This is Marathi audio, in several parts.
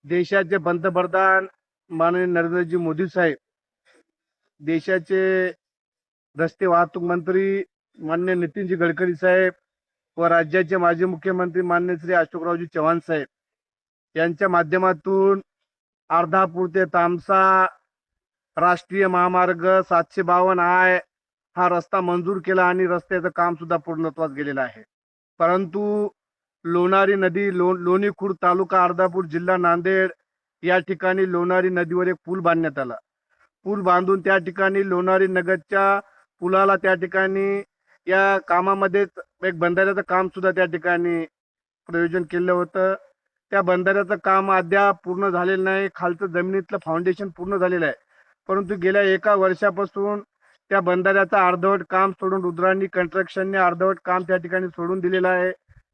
देशाचे पंतप्रधान माननीय नरेंद्रजी मोदी साहेब, देशाचे रस्ते वाहतूक मंत्री माननीय नितीनजी गडकरी साहेब व राज्याचे माजी मुख्यमंत्री माननीय श्री अशोकरावजी चव्हाण साहेब यांच्या माध्यमातून अर्धापूर ते तामसा राष्ट्रीय महामार्ग 752 हा रस्ता मंजूर केला आणि रस्त्याचं काम सुद्धा पूर्णत्वास गेलेलं आहे. परंतु लोणारी नदी लोणी खुर्द तालुका अर्धापूर जिल्हा नांदेड या ठिकाणी लोणारी नदीवर एक पूल बांधण्यात आला. पूल बांधून त्या ठिकाणी लोणारी नगरच्या पुलाला त्या ठिकाणी या कामामध्ये एक बंधाऱ्याचं काम सुद्धा त्या ठिकाणी प्रयोजन केलं होतं. त्या बंधाऱ्याचं काम अद्याप पूर्ण झालेलं नाही. खालचं जमिनीतलं फाउंडेशन पूर्ण झालेलं आहे, परंतु गेल्या 1 वर्षापासून त्या बंधाऱ्याचं अर्धवट काम सोडून रुद्राणी कंस्ट्रक्शनने अर्धवट काम त्या ठिकाणी सोडून दिलेलं आहे.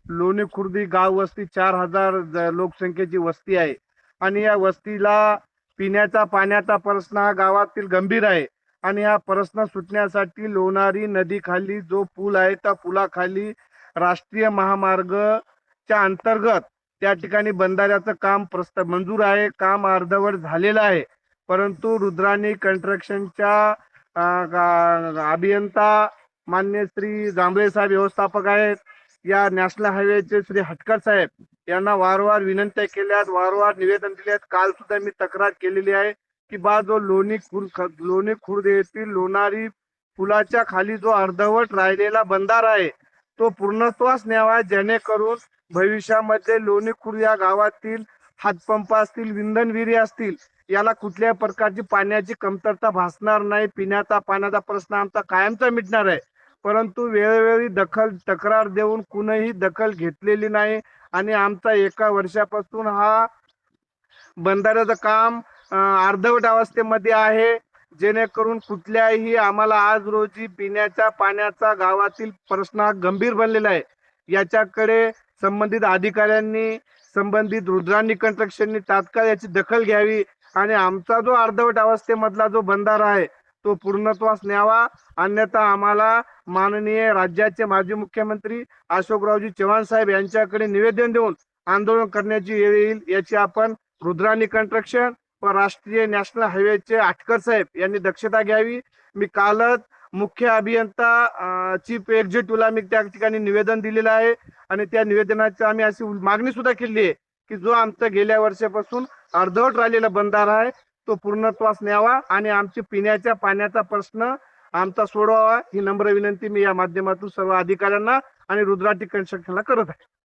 लोणी खुर्द ही गाव वस्ती 4000 लोकसंख्येची वस्ती आहे आणि या वस्तीला पिण्याचा पाण्याचा प्रश्न हा गावातील गंभीर आहे आणि हा प्रश्न सुटण्यासाठी लोणारी नदीखाली जो पूल आहे त्या पुलाखाली राष्ट्रीय महामार्गच्या अंतर्गत त्या ठिकाणी बंधाऱ्याचं काम मंजूर आहे. काम अर्धवट झालेलं आहे, परंतु रुद्राणी कंस्ट्रक्शनच्या अभियंता मान्य श्री जांभळे साहेब व्यवस्थापक आहेत. या नॅशनल हायवेचे श्री हटकर साहेब यांना वारंवार विनंत्या केल्यात, वारंवार निवेदन दिले आहेत. काल सुद्धा मी तक्रार केलेली आहे की जो लोणी खुर्द येथील लोणारी पुलाच्या खाली जो अर्धवट राहिलेला बंधारा आहे तो पूर्णत्वास न्यावा, जेणेकरून भविष्यामध्ये लोणी खुर्द या गावातील हातपंप असतील, विंधन विहिरी असतील, याला कुठल्याही प्रकारची पाण्याची कमतरता भासणार नाही. पिण्याचा पाण्याचा प्रश्न आमचा कायमचा मिटणार आहे. परंतु वेळोवेळी तक्रार देऊन कुणीही दखल घेतलेली नाही आणि आमचा 1 वर्षापासून हा बंधाऱ्याचं काम अर्धवट अवस्थेमध्ये आहे, जेणेकरून कुठल्याही आम्हाला आज रोजी पिण्याच्या पाण्याचा गावातील प्रश्न गंभीर बनलेला आहे. याच्याकडे संबंधित अधिकाऱ्यांनी, संबंधित रुद्राणी कंस्ट्रक्शननी तात्काळ याची दखल घ्यावी आणि आमचा जो अर्धवट अवस्थेमधला जो बंधारा आहे तो पूर्णत्वास न्यावा. अन्यथा आम्हाला माननीय राज्याचे माजी मुख्यमंत्री अशोकरावजी चव्हाण साहेब यांच्याकडे निवेदन देऊन आंदोलन करण्याची वेळ येईल. याची आपण रुद्राणी कंस्ट्रक्शन व राष्ट्रीय नॅशनल हायवेचे हटकर साहेब यांनी दक्षता घ्यावी. मी कालच मुख्य अभियंता चीफ एक्झिक्युटिव्हला मी त्या ठिकाणी निवेदन दिलेलं आहे आणि त्या निवेदनाची आम्ही अशी मागणी सुद्धा केली आहे की जो आमचा गेल्या वर्षापासून अर्धवट राहिलेला बंधारा आहे तो पूर्णत्वास न्यावा आणि आमची पिण्याच्या पाण्याचा प्रश्न आमचा सोडवावा, ही नम्र विनंती मी या माध्यमातून सर्व अधिकाऱ्यांना आणि रुद्राणी कंस्ट्रक्शनला करत आहे.